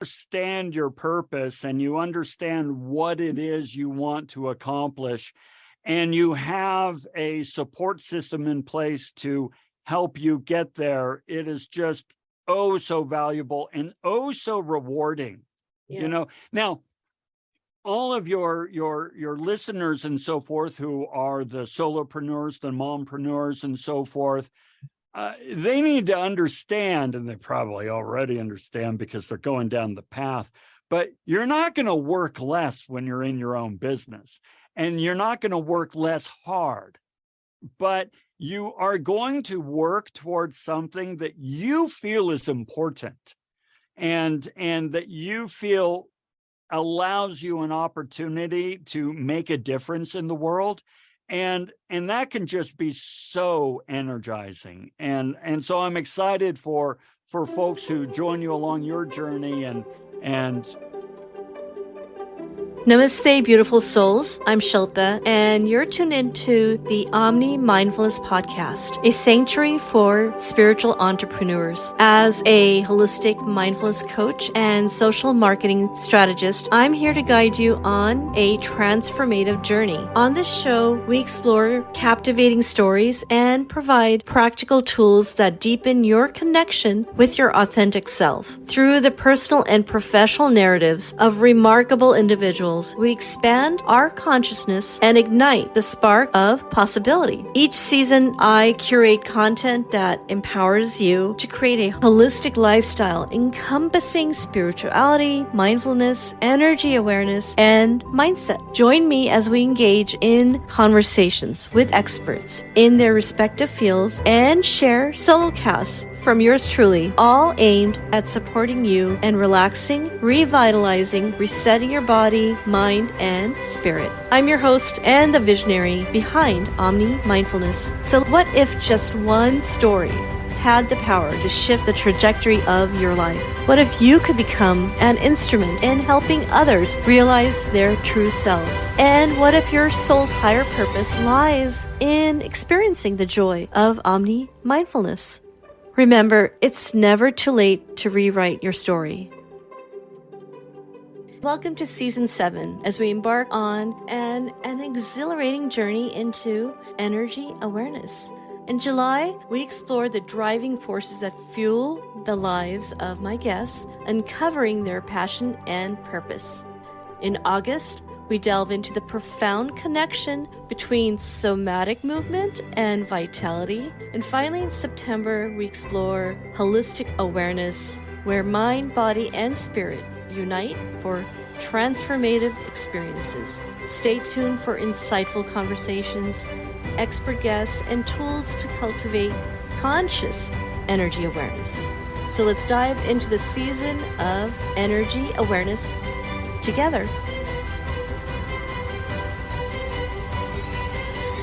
understand your purpose and you understand what it is you want to accomplish, and you have a support system in place to help you get there, it is just oh so valuable and oh so rewarding. Now all of your listeners and so forth who are the solopreneurs, the mompreneurs and so forth, they need to understand, and they probably already understand because they're going down the path, but you're not going to work less when you're in your own business, and you're not going to work less hard, but you are going to work towards something that you feel is important and that you feel allows you an opportunity to make a difference in the world. And that can just be so energizing. And so I'm excited for folks who join you along your journey and Namaste, beautiful souls. I'm Shilpa, and you're tuned into the Omni Mindfulness podcast, a sanctuary for spiritual entrepreneurs. As a holistic mindfulness coach and social marketing strategist, I'm here to guide you on a transformative journey. On this show, we explore captivating stories and provide practical tools that deepen your connection with your authentic self. Through the personal and professional narratives of remarkable individuals, we expand our consciousness and ignite the spark of possibility. Each season, I curate content that empowers you to create a holistic lifestyle encompassing spirituality, mindfulness, energy awareness, and mindset. Join me as we engage in conversations with experts in their respective fields and share solo casts from yours truly, all aimed at supporting you and relaxing, revitalizing, resetting your body, mind, and spirit. I'm your host and the visionary behind Omni Mindfulness. So what if just one story had the power to shift the trajectory of your life? What if you could become an instrument in helping others realize their true selves? And what if your soul's higher purpose lies in experiencing the joy of Omni Mindfulness? Remember, it's never too late to rewrite your story. Welcome to Season 7 as we embark on an exhilarating journey into energy awareness. In July, we explored the driving forces that fuel the lives of my guests, uncovering their passion and purpose. In August, we delve into the profound connection between somatic movement and vitality. And finally, in September, we explore holistic awareness, where mind, body, and spirit unite for transformative experiences. Stay tuned for insightful conversations, expert guests, and tools to cultivate conscious energy awareness. So let's dive into the season of energy awareness together.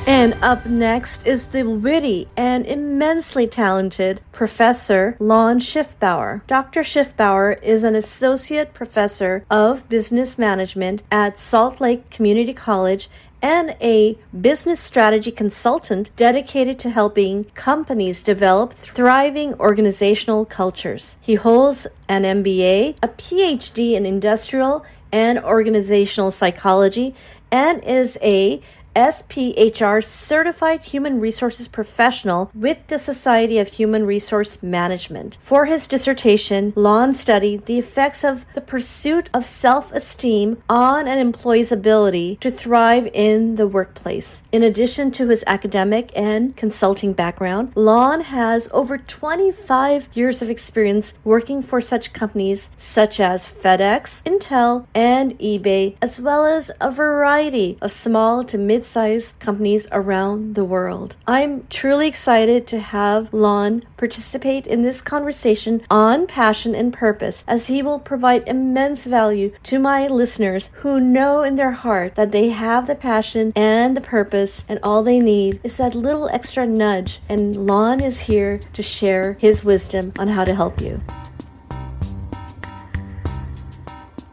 And up next is the witty and immensely talented Professor Lon Schiffbauer. Dr. Schiffbauer is an associate professor of business management at Salt Lake Community College and a business strategy consultant dedicated to helping companies develop thriving organizational cultures. He holds an MBA, a PhD in industrial and organizational psychology, and is a SPHR certified human resources professional with the Society of Human Resource Management. For his dissertation, Lon studied the effects of the pursuit of self-esteem on an employee's ability to thrive in the workplace. In addition to his academic and consulting background, Lon has over 25 years of experience working for such companies such as FedEx, Intel, and eBay, as well as a variety of small to mid-sized companies around the world. I'm truly excited to have Lon participate in this conversation on passion and purpose, as he will provide immense value to my listeners who know in their heart that they have the passion and the purpose, and all they need is that little extra nudge, and Lon is here to share his wisdom on how to help you.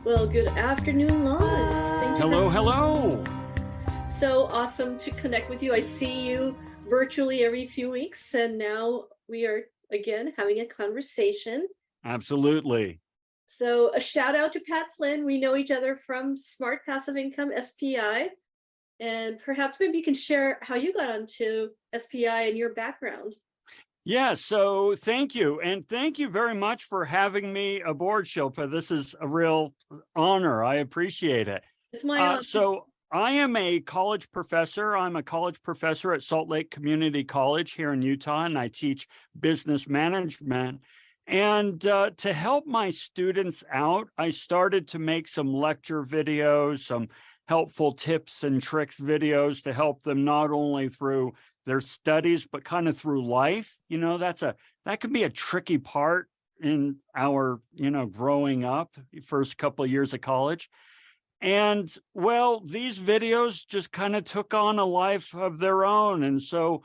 Well, good afternoon, Lon. Hello. So awesome to connect with you. I see you virtually every few weeks, and now we are again having a conversation. Absolutely. So a shout out to Pat Flynn. We know each other from Smart Passive Income, SPI. And perhaps maybe you can share how you got onto SPI and your background. Yeah, so thank you. And thank you very much for having me aboard, Shilpa. This is a real honor. I appreciate it. It's my honor. So I am a college professor. I'm a college professor at Salt Lake Community College here in Utah, and I teach business management. And to help my students out, I started to make some lecture videos, some helpful tips and tricks videos to help them not only through their studies, but kind of through life. You know, that can be a tricky part in our, growing up, first couple of years of college. And well, these videos just kind of took on a life of their own. And so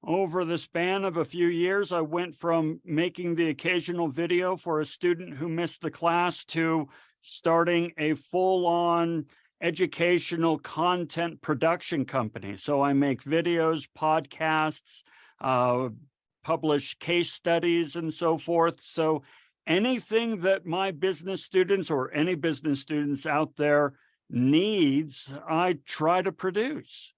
over the span of a few years, I went from making the occasional video for a student who missed the class to starting a full-on educational content production company. So I make videos, podcasts, publish case studies, and so forth. So anything that my business students or any business students out there needs, I try to produce.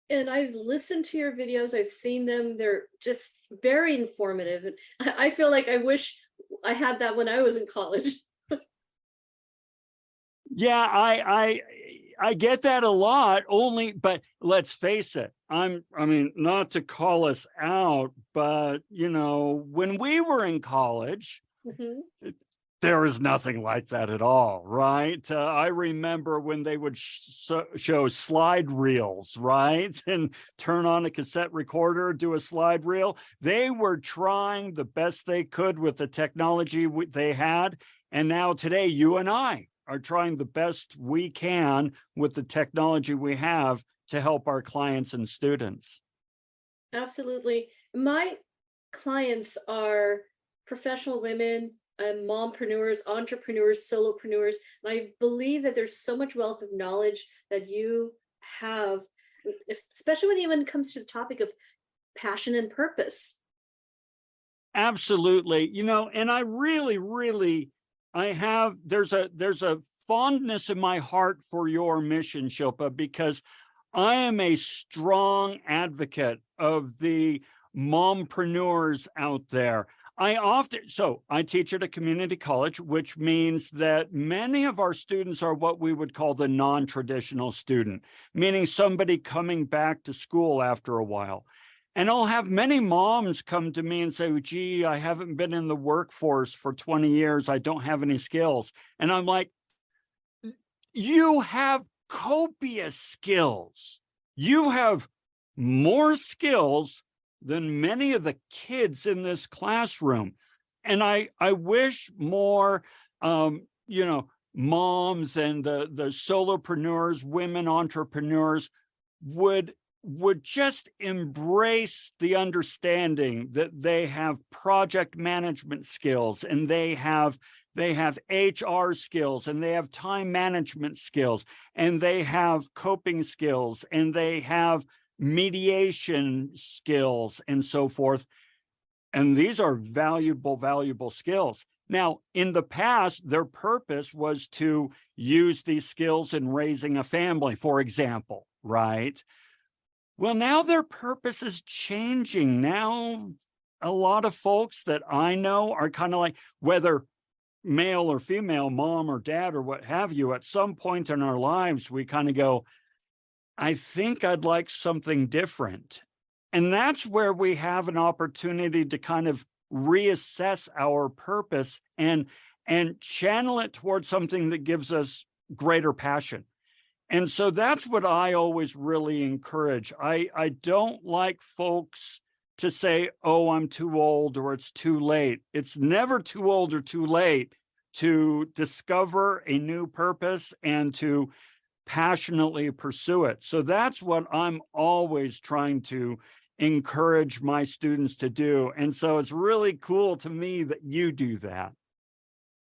And I've listened to your videos. I've seen them. They're just very informative. And I feel like I wish I had that when I was in college. Yeah, I get that a lot, but let's face it. I mean, not to call us out, but when we were in college, there was nothing like that at all, right? I remember when they would show slide reels, right? And turn on a cassette recorder, do a slide reel. They were trying the best they could with the technology they had. And now today, you and I are trying the best we can with the technology we have to help our clients and students. Absolutely. My clients are professional women, mompreneurs, entrepreneurs, solopreneurs. And I believe that there's so much wealth of knowledge that you have, especially when it comes to the topic of passion and purpose. Absolutely. And I really, there's a fondness in my heart for your mission, Shilpa, because I am a strong advocate of the mompreneurs out there. I teach at a community college, which means that many of our students are what we would call the non-traditional student, meaning somebody coming back to school after a while. And I'll have many moms come to me and say, gee, I haven't been in the workforce for 20 years. I don't have any skills. And I'm like, you have copious skills. You have more skills than many of the kids in this classroom. And I wish more, moms and the solopreneurs, women entrepreneurs would just embrace the understanding that they have project management skills, and they have HR skills, and they have time management skills, and they have coping skills, and they have mediation skills, and so forth. And these are valuable skills. Now, in the past, their purpose was to use these skills in raising a family, for example, right? Well, now their purpose is changing. Now, a lot of folks that I know are kind of like, whether male or female, mom or dad or what have you, at some point in our lives, we kind of go, I think I'd like something different. And that's where we have an opportunity to kind of reassess our purpose and channel it towards something that gives us greater passion. And so that's what I always really encourage. I don't like folks to say, oh, I'm too old or it's too late. It's never too old or too late to discover a new purpose and to passionately pursue it. So that's what I'm always trying to encourage my students to do. And so it's really cool to me that you do that.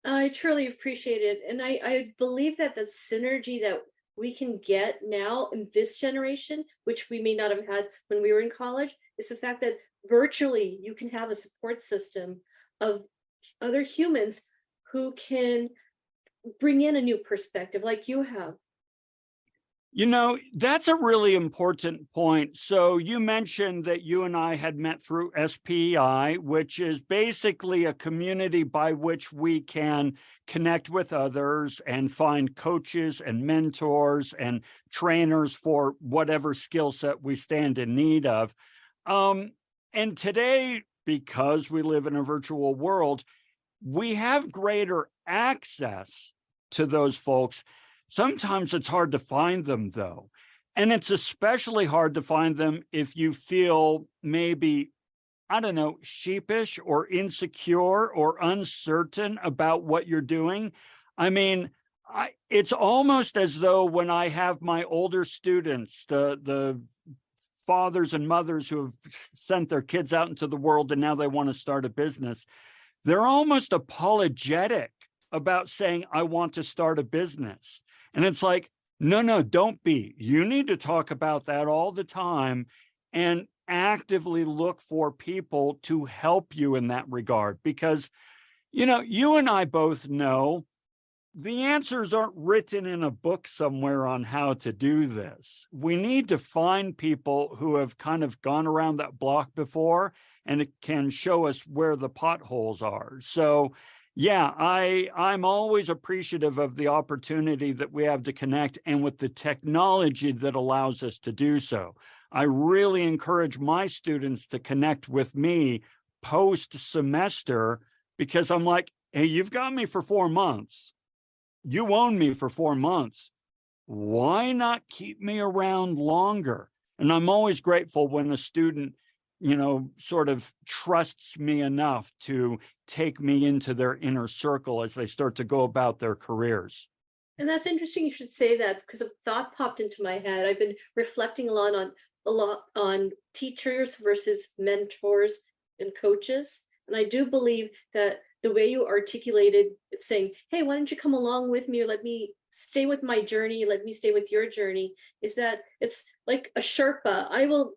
I truly appreciate it. And I believe that the synergy that we can get now in this generation, which we may not have had when we were in college, is the fact that virtually you can have a support system of other humans who can bring in a new perspective like you have. That's a really important point. So you mentioned that you and I had met through SPI, which is basically a community by which we can connect with others and find coaches and mentors and trainers for whatever skill set we stand in need of. And today, because we live in a virtual world, we have greater access to those folks. Sometimes it's hard to find them, though. And it's especially hard to find them if you feel maybe, I don't know, sheepish or insecure or uncertain about what you're doing. I mean, it's almost as though when I have my older students, the fathers and mothers who have sent their kids out into the world and now they want to start a business, they're almost apologetic about saying, I want to start a business. And it's like, no, don't be. You need to talk about that all the time and actively look for people to help you in that regard. Because, you and I both know the answers aren't written in a book somewhere on how to do this. We need to find people who have kind of gone around that block before and it can show us where the potholes are. So yeah, I'm always appreciative of the opportunity that we have to connect and with the technology that allows us to do so. I really encourage my students to connect with me post-semester because I'm like, hey, you've got me for 4 months. You own me for 4 months. Why not keep me around longer? And I'm always grateful when a student sort of trusts me enough to take me into their inner circle as they start to go about their careers. And that's interesting you should say that because a thought popped into my head. I've been reflecting a lot on teachers versus mentors and coaches. And I do believe that the way you articulated it, saying, hey, why don't you come along with me or let me stay with my journey, let me stay with your journey, is that it's like a Sherpa. I will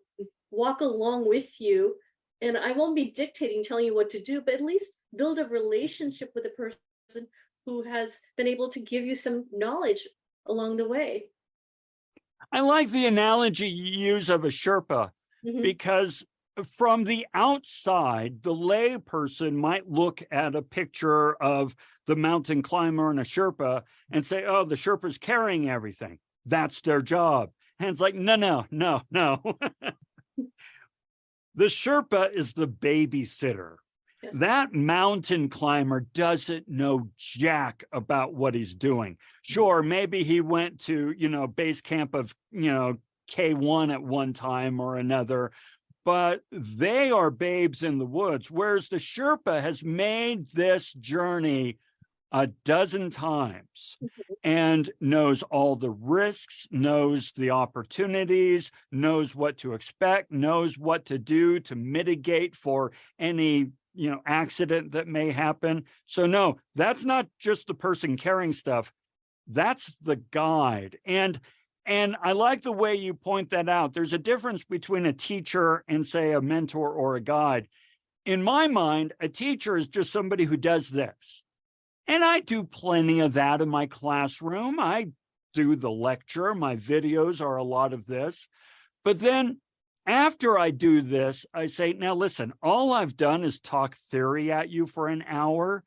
walk along with you and I won't be dictating, telling you what to do, but at least build a relationship with a person who has been able to give you some knowledge along the way. I like the analogy you use of a Sherpa because from the outside, the lay person might look at a picture of the mountain climber and a Sherpa and say, oh, the Sherpa's carrying everything. That's their job. And it's like, no. The Sherpa is the babysitter. Yes. That mountain climber doesn't know jack about what he's doing. Sure, maybe he went to, base camp of, K1 at one time or another, but they are babes in the woods. Whereas the Sherpa has made this journey a dozen times and knows all the risks, knows the opportunities, knows what to expect, knows what to do to mitigate for any, accident that may happen. So no, that's not just the person carrying stuff. That's the guide. And I like the way you point that out. There's a difference between a teacher and, say, a mentor or a guide. In my mind, a teacher is just somebody who does this. And I do plenty of that in my classroom. I do the lecture. My videos are a lot of this. But then after I do this, I say, now listen, all I've done is talk theory at you for an hour.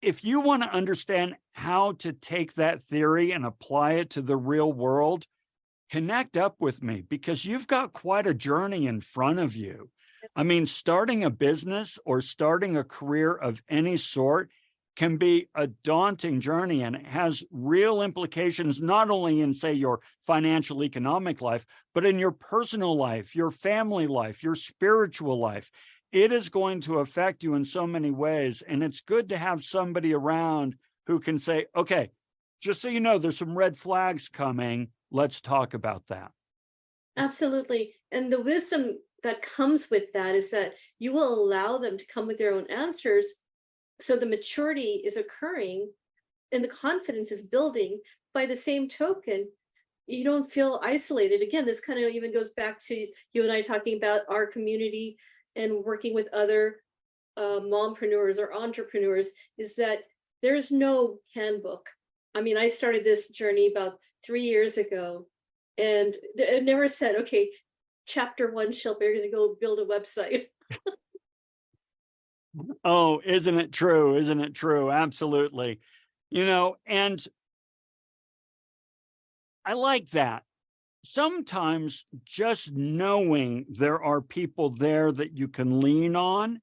If you want to understand how to take that theory and apply it to the real world, connect up with me because you've got quite a journey in front of you. I mean, starting a business or starting a career of any sort can be a daunting journey, and it has real implications, not only in, say, your financial economic life, but in your personal life, your family life, your spiritual life. It is going to affect you in so many ways. And it's good to have somebody around who can say, okay, just so you know, there's some red flags coming. Let's talk about that. Absolutely. And the wisdom that comes with that is that you will allow them to come with their own answers. So the maturity is occurring and the confidence is building. By the same token, you don't feel isolated. Again, this kind of even goes back to you and I talking about our community and working with other mompreneurs or entrepreneurs, is that there's no handbook. I mean, I started this journey about 3 years ago, and it never said, okay, chapter 1, Shilpa, you're going to go build a website. Oh, isn't it true? Isn't it true? Absolutely. And I like that. Sometimes just knowing there are people there that you can lean on.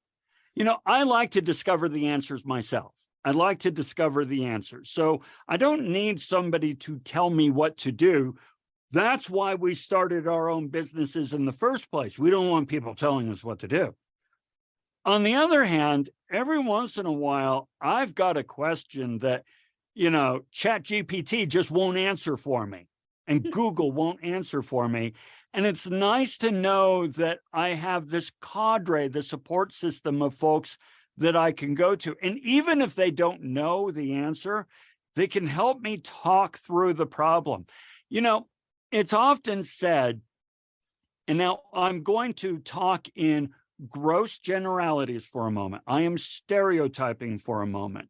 I like to discover the answers myself. I like to discover the answers. So I don't need somebody to tell me what to do. That's why we started our own businesses in the first place. We don't want people telling us what to do. On the other hand, every once in a while, I've got a question that, ChatGPT just won't answer for me, and Google won't answer for me. And it's nice to know that I have this cadre, the support system of folks that I can go to. And even if they don't know the answer, they can help me talk through the problem. It's often said, and now I'm going to talk in gross generalities for a moment. I am stereotyping for a moment.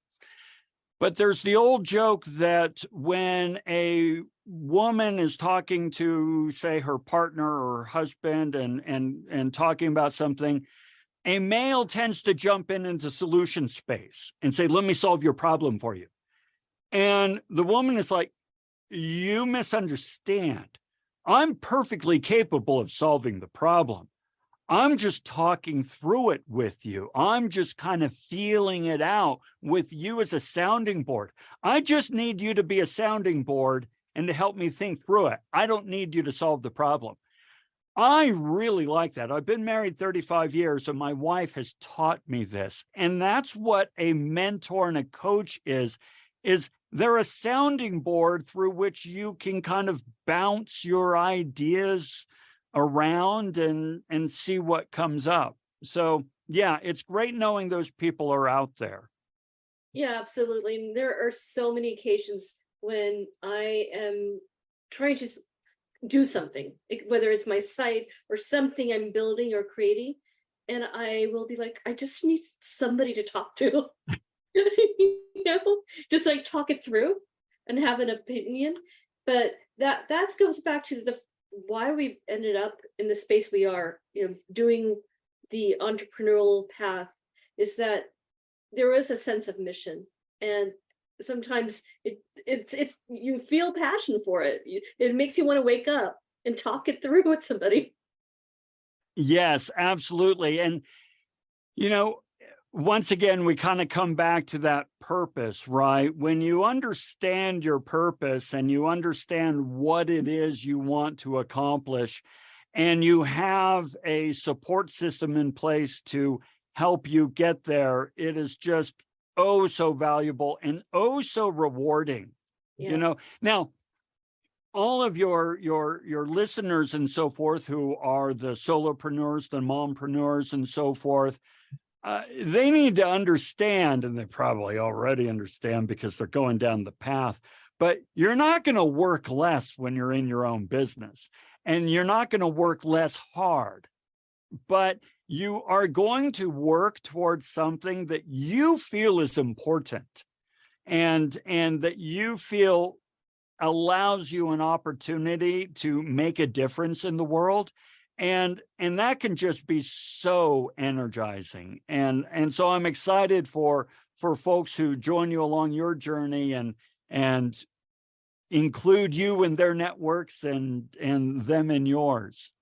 But there's the old joke that when a woman is talking to, say, her partner or husband and talking about something, a male tends to jump into solution space and say, let me solve your problem for you. And the woman is like, you misunderstand. I'm perfectly capable of solving the problem. I'm just talking through it with you. I'm just kind of feeling it out with you as a sounding board. I just need you to be a sounding board and to help me think through it. I don't need you to solve the problem. I really like that. I've been married 35 years, and my wife has taught me this. And that's what a mentor and a coach is they're a sounding board through which you can kind of bounce your ideas around and see what comes up. So yeah, it's great knowing those people are out there. Yeah, absolutely. And there are so many occasions when I am trying to do something, whether it's my site or something I'm building or creating, and I will be like, I just need somebody to talk to. Just like talk it through and have an opinion. But that goes back to the why we ended up in the space we are, doing the entrepreneurial path, is that there is a sense of mission, and sometimes it's you feel passion for it. It makes you want to wake up and talk it through with somebody. Yes, absolutely. And once again, we kind of come back to that purpose, right? When you understand your purpose and you understand what it is you want to accomplish, and you have a support system in place to help you get there, it is just oh so valuable and oh so rewarding. Yeah. Now, all of your listeners and so forth who are the solopreneurs, the mompreneurs and so forth, they need to understand, and they probably already understand because they're going down the path, but you're not going to work less when you're in your own business, and you're not going to work less hard, but you are going to work towards something that you feel is important and that you feel allows you an opportunity to make a difference in the world. And that can just be so energizing. And so I'm excited for folks who join you along your journey and include you in their networks and them in yours.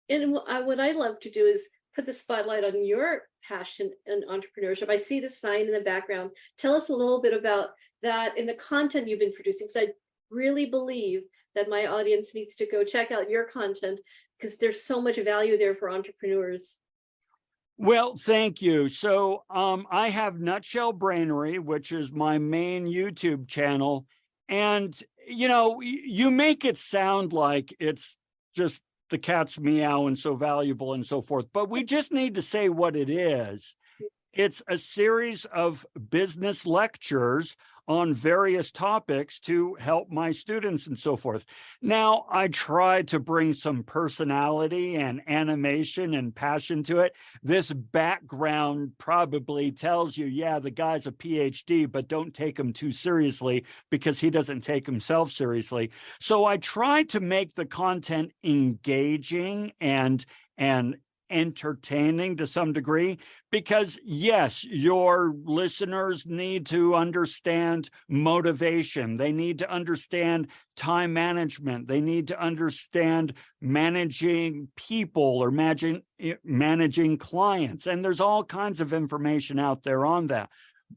And what I love to do is put the spotlight on your passion and entrepreneurship. I see the sign in the background. Tell us a little bit about that and the content you've been producing, because I really believe that my audience needs to go check out your content, because there's so much value there for entrepreneurs. Well, thank you. So I have Nutshell Brainery, which is my main YouTube channel. And, you make it sound like it's just the cat's meow and so valuable and so forth, but we just need to say what it is. It's a series of business lectures on various topics to help my students and so forth. Now, I try to bring some personality and animation and passion to it. This background probably tells you, yeah, the guy's a PhD, but don't take him too seriously because he doesn't take himself seriously. So I try to make the content engaging and entertaining to some degree, because yes, your listeners need to understand motivation. They need to understand time management. They need to understand managing people or managing clients. And there's all kinds of information out there on that.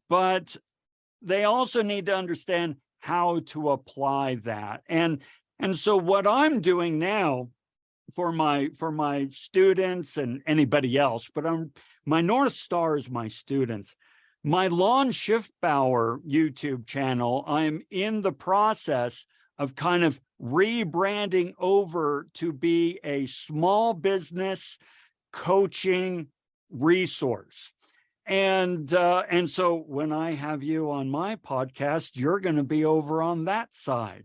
But they also need to understand how to apply that. And so what I'm doing now for my students and anybody else, but my North Star is my students. My Lawn Schiffbauer YouTube channel, I'm in the process of kind of rebranding over to be a small business coaching resource. And so when I have you on my podcast, you're going to be over on that side.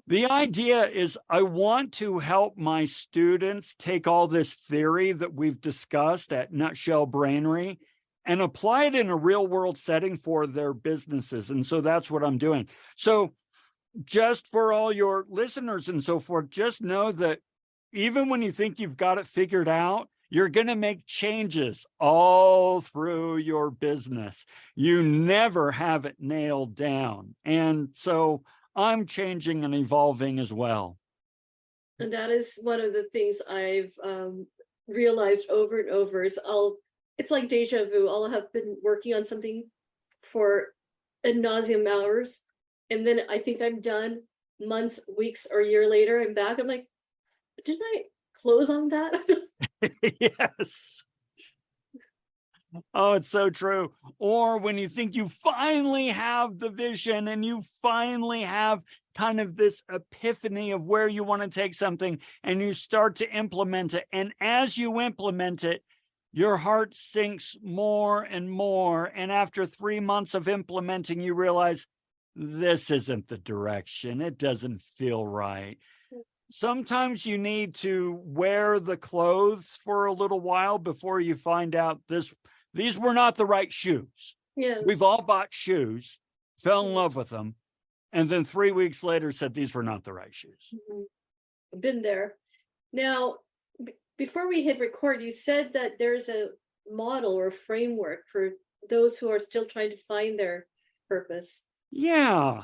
The idea is I want to help my students take all this theory that we've discussed at Nutshell Brainery and apply it in a real world setting for their businesses. And so that's what I'm doing. So just for all your listeners and so forth, just know that even when you think you've got it figured out, you're going to make changes all through your business. You never have it nailed down. And so I'm changing and evolving as well. And that is one of the things I've realized over and over is it's like deja vu. I'll have been working on something for ad nauseum hours. And then I think I'm done months, weeks, or a year later, I'm back. I'm like, didn't I close on that? Yes. Oh, it's so true. Or when you think you finally have the vision and you finally have kind of this epiphany of where you want to take something and you start to implement it. And as you implement it, your heart sinks more and more. And after 3 months of implementing, you realize this isn't the direction. It doesn't feel right. Sometimes you need to wear the clothes for a little while before you find out these were not the right shoes. Yes. We've all bought shoes, fell in love with them, and then 3 weeks later said these were not the right shoes. I've been there. Now, before we hit record, you said that there's a model or framework for those who are still trying to find their purpose. Yeah.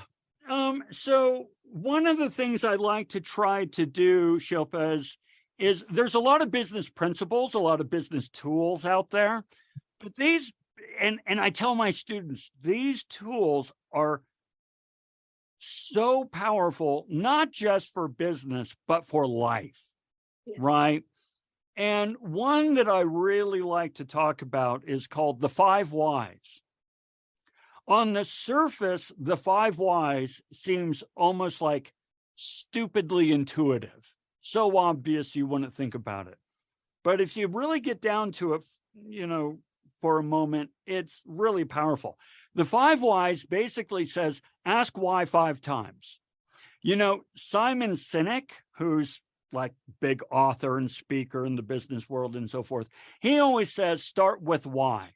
So one of the things I like to try to do, Shilpa, is there's a lot of business principles, a lot of business tools out there. But these, and I tell my students, these tools are so powerful, not just for business, but for life, yes. Right? And one that I really like to talk about is called the 5 Whys. On the surface, the 5 Whys seems almost like stupidly intuitive. So obvious you wouldn't think about it. But if you really get down to it, for a moment, it's really powerful. The 5 Whys basically says, ask why 5 times. Simon Sinek, who's like big author and speaker in the business world and so forth, he always says, start with why.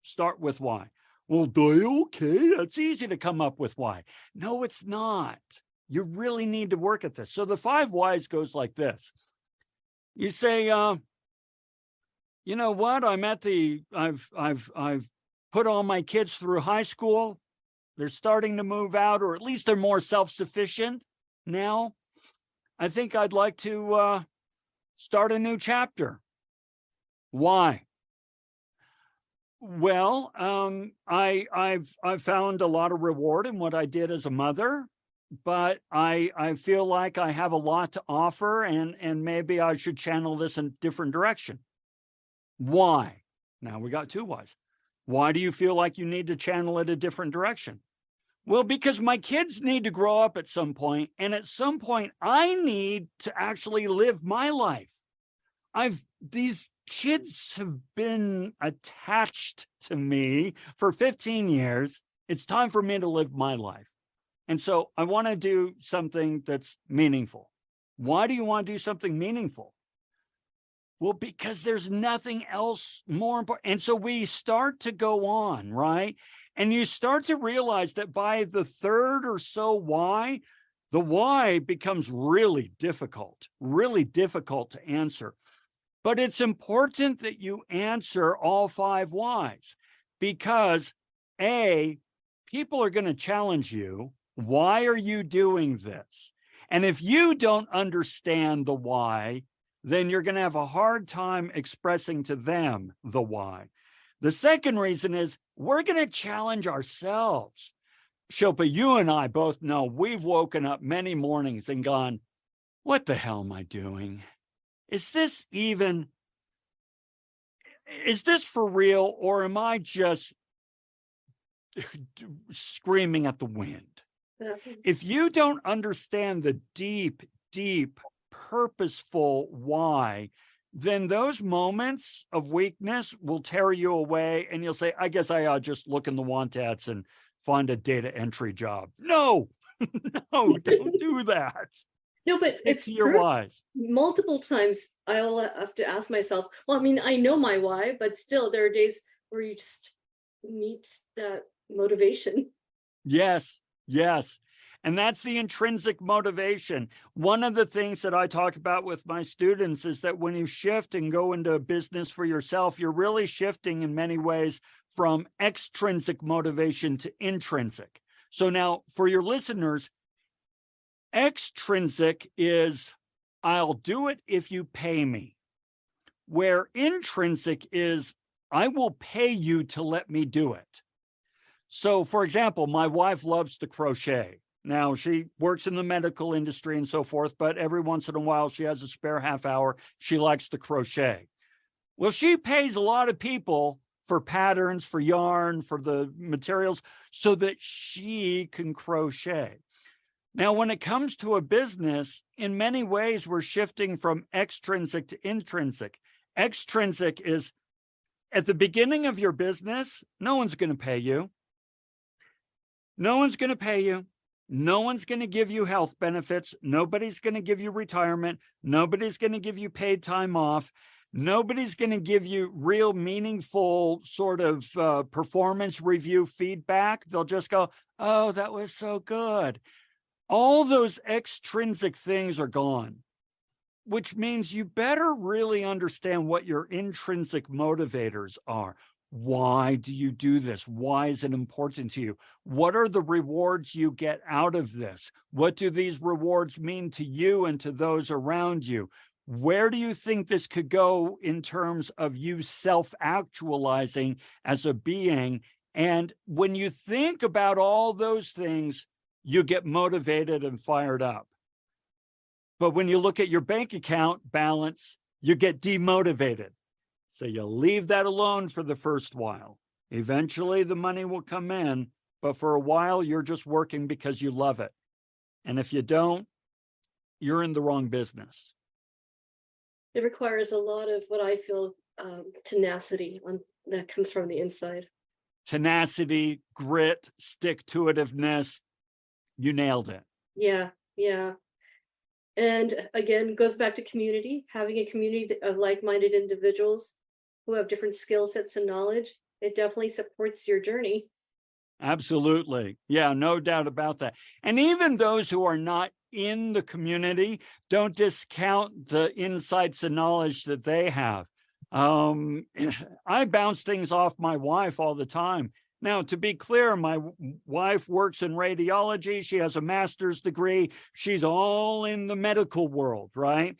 Start with why. Well, okay, that's easy to come up with why. No, it's not. You really need to work at this. So the 5 Whys goes like this. You say, you know what? I've put all my kids through high school. They're starting to move out, or at least they're more self-sufficient now. I think I'd like to start a new chapter. Why? Well, I've found a lot of reward in what I did as a mother, but I feel like I have a lot to offer, and maybe I should channel this in a different direction. Why? Now we got 2 whys. Why do you feel like you need to channel it a different direction? Well, because my kids need to grow up at some point, and at some point I need to actually live my life. These kids have been attached to me for 15 years. It's time for me to live my life. And so I want to do something that's meaningful. Why do you want to do something meaningful? Well, because there's nothing else more important. And so we start to go on, right? And you start to realize that by the third or so why, the why becomes really difficult to answer. But it's important that you answer all 5 whys, because A, people are going to challenge you. Why are you doing this? And if you don't understand the why, then you're going to have a hard time expressing to them the why. The second reason is we're going to challenge ourselves. Shilpa, you and I both know we've woken up many mornings and gone, what the hell am I doing? Is this for real, or am I just screaming at the wind? If you don't understand the deep, purposeful why, then those moments of weakness will tear you away, and you'll say, I guess I ought to just look in the want ads and find a data entry job. No, no, don't do that. No, but it's your whys. Multiple times I'll have to ask myself, well, I mean, I know my why, but still there are days where you just need that motivation. Yes. And that's the intrinsic motivation. One of the things that I talk about with my students is that when you shift and go into a business for yourself, you're really shifting in many ways from extrinsic motivation to intrinsic. So now for your listeners, extrinsic is, I'll do it if you pay me. Where intrinsic is, I will pay you to let me do it. So for example, my wife loves to crochet. Now, she works in the medical industry and so forth, but every once in a while, she has a spare half hour. She likes to crochet. Well, she pays a lot of people for patterns, for yarn, for the materials, so that she can crochet. Now, when it comes to a business, in many ways, we're shifting from extrinsic to intrinsic. Extrinsic is, at the beginning of your business, no one's going to pay you. No one's going to pay you. No one's going to give you health benefits. Nobody's going to give you retirement. Nobody's going to give you paid time off. Nobody's going to give you real meaningful sort of performance review feedback. They'll just go, oh, that was so good. All those extrinsic things are gone, which means you better really understand what your intrinsic motivators are. Why do you do this? Why is it important to you? What are the rewards you get out of this? What do these rewards mean to you and to those around you? Where do you think this could go in terms of you self-actualizing as a being? And when you think about all those things, you get motivated and fired up. But when you look at your bank account balance, you get demotivated. So you leave that alone for the first while. Eventually the money will come in, but for a while you're just working because you love it. And if you don't, you're in the wrong business. It requires a lot of what I feel tenacity that comes from the inside. Tenacity, grit, stick-to-itiveness. You nailed it. Yeah. And again, goes back to community, having a community of like-minded individuals who have different skill sets and knowledge. It definitely supports your journey. Absolutely. Yeah, no doubt about that. And even those who are not in the community, don't discount the insights and knowledge that they have. I bounce things off my wife all the time. Now, to be clear, my wife works in radiology. She has a master's degree. She's all in the medical world, right?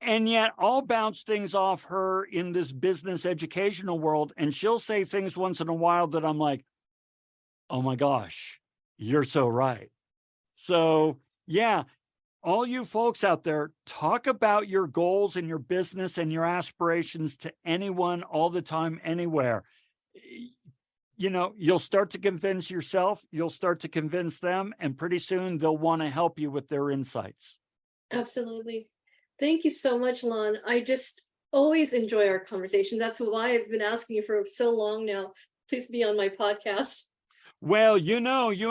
And yet I'll bounce things off her in this business educational world. And she'll say things once in a while that I'm like, oh my gosh, you're so right. So yeah, all you folks out there, talk about your goals and your business and your aspirations to anyone all the time, anywhere. You know, you'll start to convince yourself, you'll start to convince them, and pretty soon they'll want to help you with their insights. Absolutely. Thank you so much, Lon. I just always enjoy our conversation. That's why I've been asking you for so long now. Please be on my podcast. Well, you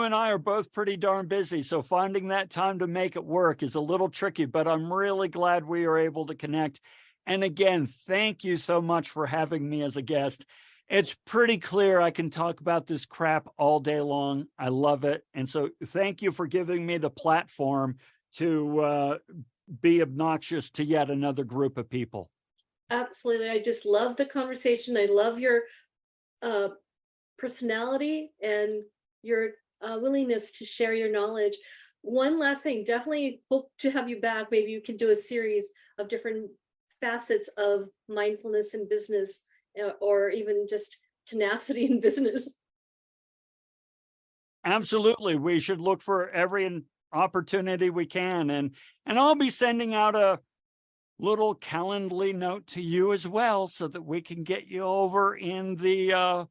and I are both pretty darn busy, so finding that time to make it work is a little tricky, but I'm really glad we are able to connect. And again, thank you so much for having me as a guest. It's pretty clear I can talk about this crap all day long. I love it. And so thank you for giving me the platform to be obnoxious to yet another group of people. Absolutely. I just love the conversation. I love your personality and your willingness to share your knowledge. One last thing, definitely hope to have you back. Maybe you can do a series of different facets of mindfulness in business, or even just tenacity in business. Absolutely. We should look for every opportunity we can. And I'll be sending out a little Calendly note to you as well, so that we can get you over in the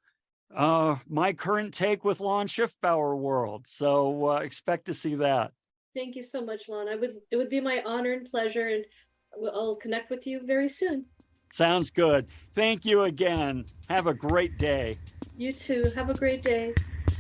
my current take with Lon Schiffbauer world. So expect to see that. Thank you so much, Lon. It would be my honor and pleasure, and I'll connect with you very soon. Sounds good. Thank you again. Have a great day. You too. Have a great day.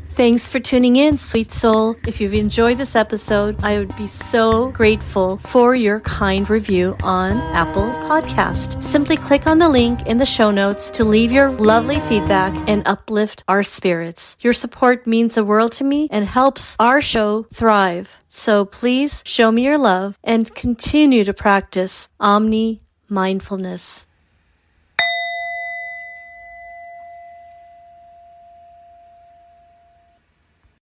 Thanks for tuning in, sweet soul. If you've enjoyed this episode, I would be so grateful for your kind review on Apple Podcast. Simply click on the link in the show notes to leave your lovely feedback and uplift our spirits. Your support means the world to me and helps our show thrive. So please show me your love and continue to practice Omni Mindfulness.